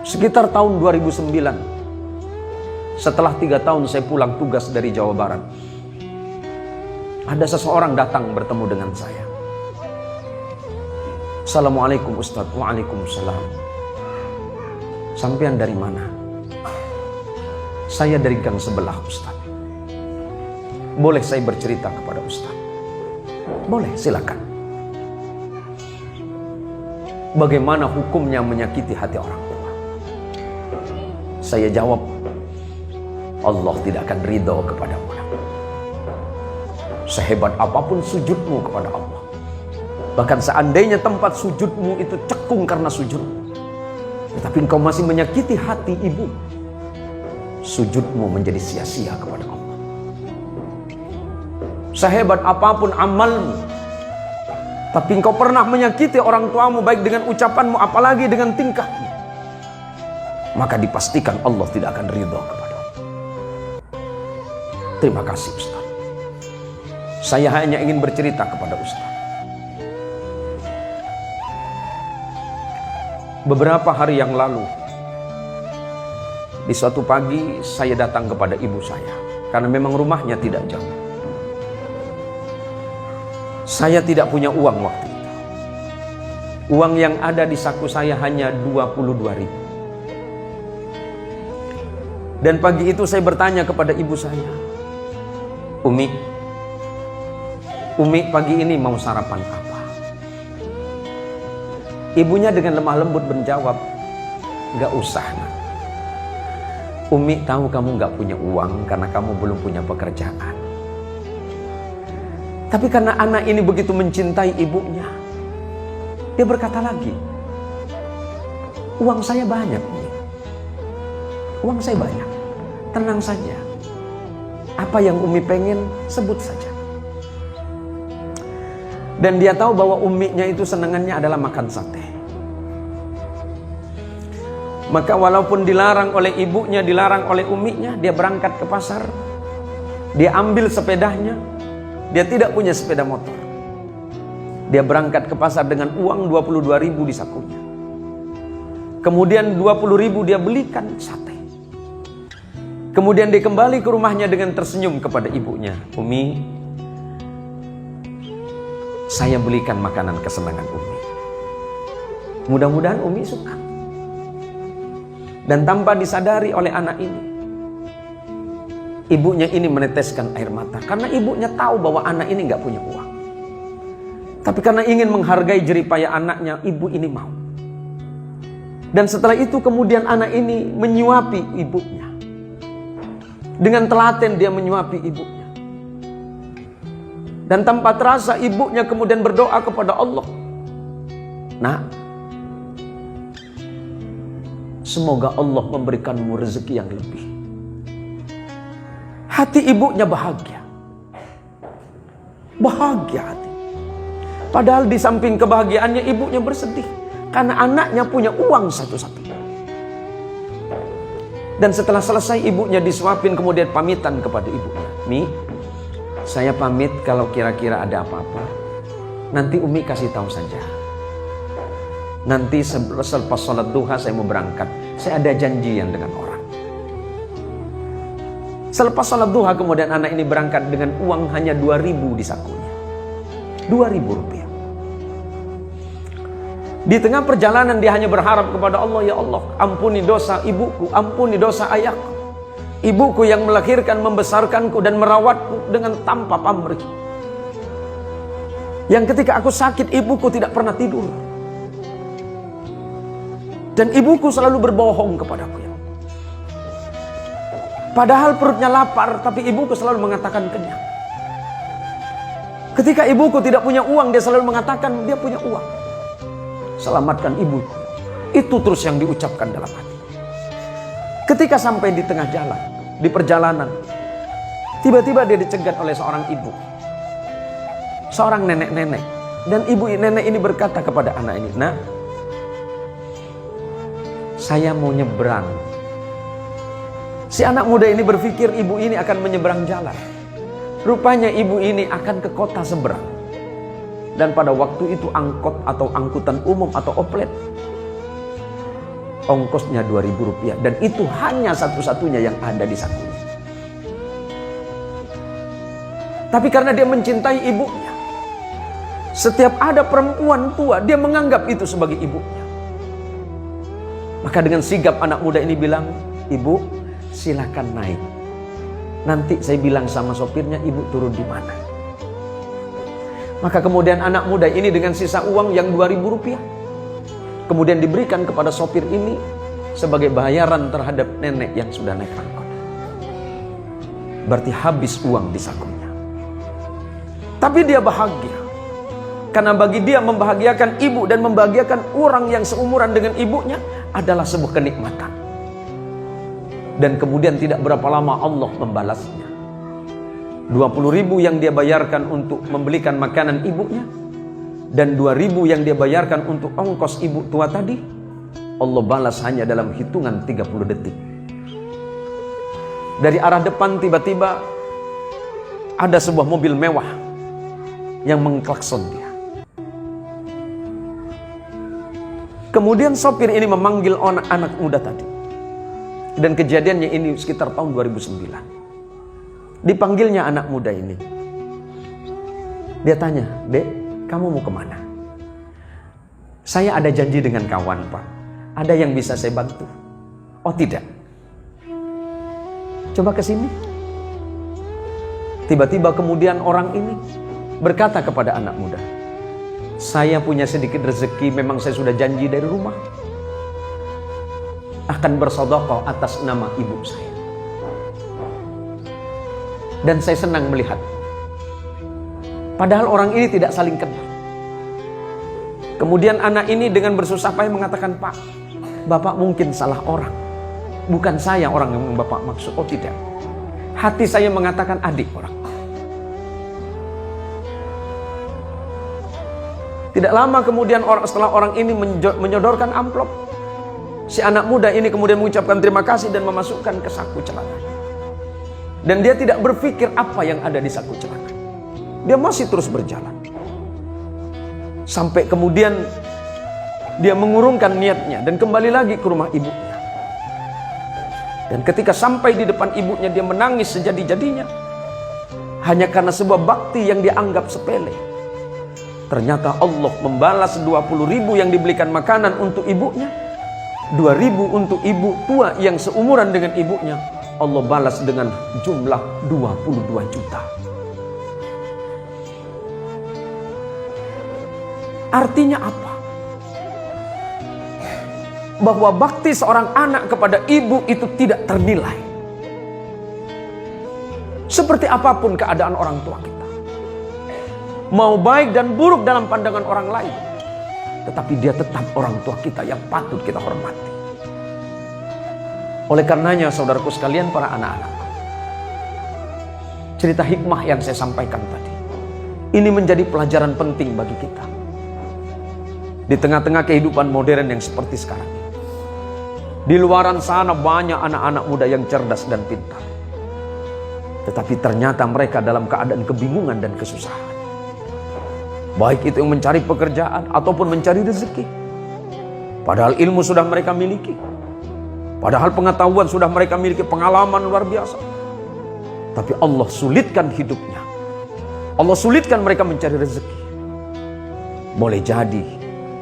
Sekitar tahun 2009, setelah 3 tahun saya pulang tugas dari Jawa Barat, ada seseorang datang bertemu dengan saya. Assalamualaikum Ustaz. Waalaikumsalam. Sampean dari mana? Saya dari gang sebelah Ustaz. Boleh saya bercerita kepada Ustaz? Boleh, silakan. Bagaimana hukumnya menyakiti hati orang tua? Saya jawab, Allah tidak akan ridho kepada orang. Sehebat apapun sujudmu kepada Allah, bahkan seandainya tempat sujudmu itu cekung karena sujudmu, tetapi engkau masih menyakiti hati ibu, sujudmu menjadi sia-sia kepada Allah. Sehebat apapun amalmu, tapi engkau pernah menyakiti orang tuamu baik dengan ucapanmu apalagi dengan tingkahmu, maka dipastikan Allah tidak akan ridho kepadamu. Terima kasih Ustaz. Saya hanya ingin bercerita kepada Ustaz. Beberapa hari yang lalu, di suatu pagi saya datang kepada ibu saya, karena memang rumahnya tidak jauh. Saya tidak punya uang waktu itu. Uang yang ada di saku saya hanya 22.000. Dan pagi itu saya bertanya kepada ibu saya, Umi pagi ini mau sarapan apa? Ibunya dengan lemah lembut menjawab, gak usah nak. Umi tahu kamu gak punya uang karena kamu belum punya pekerjaan. Tapi karena anak ini begitu mencintai ibunya, dia berkata lagi, uang saya banyak Umi. Uang saya banyak. Tenang saja. Apa yang Umi pengen, sebut saja. Dan dia tahu bahwa uminya itu senangannya adalah makan sate. Maka walaupun dilarang oleh ibunya, dilarang oleh uminya, dia berangkat ke pasar. Dia ambil sepedanya. Dia tidak punya sepeda motor. Dia berangkat ke pasar dengan uang 22.000 di sakunya. Kemudian 20.000 dia belikan sate. Kemudian dia kembali ke rumahnya dengan tersenyum kepada ibunya. Umi, saya belikan makanan kesenangan Umi. Mudah-mudahan Umi suka. Dan tanpa disadari oleh anak ini, ibunya ini meneteskan air mata. Karena ibunya tahu bahwa anak ini gak punya uang. Tapi karena ingin menghargai jeripaya anaknya, ibu ini mau. Dan setelah itu kemudian anak ini menyuapi ibunya. Dengan telaten dia menyuapi ibunya. Dan tanpa terasa ibunya kemudian berdoa kepada Allah. Nak, semoga Allah memberikanmu rezeki yang lebih. Hati ibunya bahagia. Bahagia hati. Padahal di samping kebahagiaannya ibunya bersedih. Karena anaknya punya uang satu-satunya. Dan setelah selesai ibunya disuapin kemudian pamitan kepada ibunya. Mi, saya pamit kalau kira-kira ada apa-apa. Nanti Umi kasih tahu saja. Nanti selepas sholat duha saya mau berangkat. Saya ada janjian dengan orang. Selepas sholat duha kemudian anak ini berangkat dengan uang hanya 2.000 di sakunya. 2.000 rupiah. Di tengah perjalanan dia hanya berharap kepada Allah, ya Allah, ampuni dosa ibuku, ampuni dosa ayahku. Ibuku yang melahirkan, membesarkanku dan merawatku dengan tanpa pamrih. Yang ketika aku sakit, ibuku tidak pernah tidur. Dan ibuku selalu berbohong kepadaku. Padahal perutnya lapar, tapi ibuku selalu mengatakan kenyang. Ketika ibuku tidak punya uang, dia selalu mengatakan dia punya uang. Selamatkan ibuku. Itu terus yang diucapkan dalam hati. Ketika sampai di tengah jalan, di perjalanan, tiba-tiba dia dicegat oleh seorang ibu. Seorang nenek-nenek. Dan ibu nenek ini berkata kepada anak ini, "Nak, saya mau nyebrang." Si anak muda ini berpikir ibu ini akan menyeberang jalan. Rupanya ibu ini akan ke kota seberang. Dan pada waktu itu angkot atau angkutan umum atau oplet Ongkosnya Rp2.000 dan itu hanya satu-satunya yang ada di sakunya. Tapi karena dia mencintai ibunya, setiap ada perempuan tua dia menganggap itu sebagai ibunya. Maka dengan sigap anak muda ini bilang, "Ibu, silakan naik. Nanti saya bilang sama sopirnya ibu turun di mana." Maka kemudian anak muda ini dengan sisa uang yang Rp2.000 kemudian diberikan kepada sopir ini sebagai bayaran terhadap nenek yang sudah naik angkot. Berarti habis uang di sakunya. Tapi dia bahagia. Karena bagi dia membahagiakan ibu dan membahagiakan orang yang seumuran dengan ibunya adalah sebuah kenikmatan. Dan kemudian tidak berapa lama Allah membalasnya. 20.000 yang dia bayarkan untuk membelikan makanan ibunya dan 2.000 yang dia bayarkan untuk ongkos ibu tua tadi, Allah balas hanya dalam hitungan 30 detik. Dari arah depan tiba-tiba ada sebuah mobil mewah yang mengklakson dia. Kemudian sopir ini memanggil anak muda tadi. Dan kejadiannya ini sekitar tahun 2009. Dipanggilnya anak muda ini. Dia tanya, "Dek, kamu mau kemana?" "Saya ada janji dengan kawan, Pak. Ada yang bisa saya bantu." "Oh tidak. Coba ke sini." Tiba-tiba kemudian orang ini berkata kepada anak muda, "Saya punya sedikit rezeki, memang saya sudah janji dari rumah. Akan bersedekah atas nama ibu saya. Dan saya senang melihat." Padahal orang ini tidak saling kenal. Kemudian anak ini dengan bersusah payah mengatakan, "Pak, Bapak mungkin salah orang. Bukan saya orang yang Bapak maksud." "Oh tidak. Hati saya mengatakan adik orang." Tidak lama kemudian setelah orang ini menyodorkan amplop, si anak muda ini kemudian mengucapkan terima kasih dan memasukkan ke saku celana. Dan dia tidak berpikir apa yang ada di saku celana. Dia masih terus berjalan. Sampai kemudian dia mengurungkan niatnya dan kembali lagi ke rumah ibunya. Dan ketika sampai di depan ibunya, dia menangis sejadi-jadinya. Hanya karena sebuah bakti yang dia anggap sepele. Ternyata Allah membalas 20.000 yang dibelikan makanan untuk ibunya, 2.000 untuk ibu tua yang seumuran dengan ibunya. Allah balas dengan jumlah 22 juta. Artinya apa? Bahwa bakti seorang anak kepada ibu itu tidak ternilai. Seperti apapun keadaan orang tua kita, mau baik dan buruk dalam pandangan orang lain, tetapi dia tetap orang tua kita yang patut kita hormati. Oleh karenanya saudaraku sekalian, para anak-anak, cerita hikmah yang saya sampaikan tadi, ini menjadi pelajaran penting bagi kita. Di tengah-tengah kehidupan modern yang seperti sekarang ini, di luaran sana banyak anak-anak muda yang cerdas dan pintar, tetapi ternyata mereka dalam keadaan kebingungan dan kesusahan. Baik itu yang mencari pekerjaan ataupun mencari rezeki. Padahal ilmu sudah mereka miliki. Padahal pengetahuan sudah mereka miliki, pengalaman luar biasa. Tapi Allah sulitkan hidupnya. Allah sulitkan mereka mencari rezeki. Boleh jadi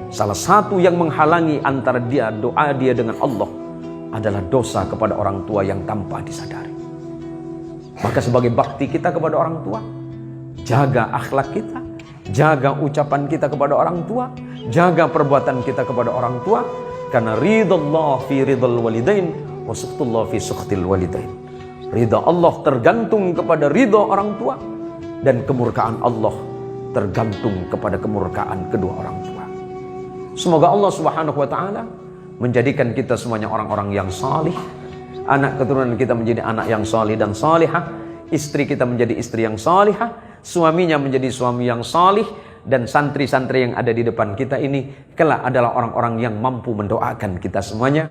salah satu yang menghalangi antara doa dia dengan Allah adalah dosa kepada orang tua yang tanpa disadari. Maka sebagai bakti kita kepada orang tua, jaga akhlak kita, jaga ucapan kita kepada orang tua, jaga perbuatan kita kepada orang tua, karena ridallah fi ridal walidain wa suhtullah fi suhtil walidain. Ridha Allah tergantung kepada ridha orang tua, dan kemurkaan Allah tergantung kepada kemurkaan kedua orang tua. Semoga Allah Subhanahu wa taala menjadikan kita semuanya orang-orang yang salih, anak keturunan kita menjadi anak yang salih dan salihah, istri kita menjadi istri yang salihah, suaminya menjadi suami yang salih, dan santri-santri yang ada di depan kita ini kelak adalah orang-orang yang mampu mendoakan kita semuanya.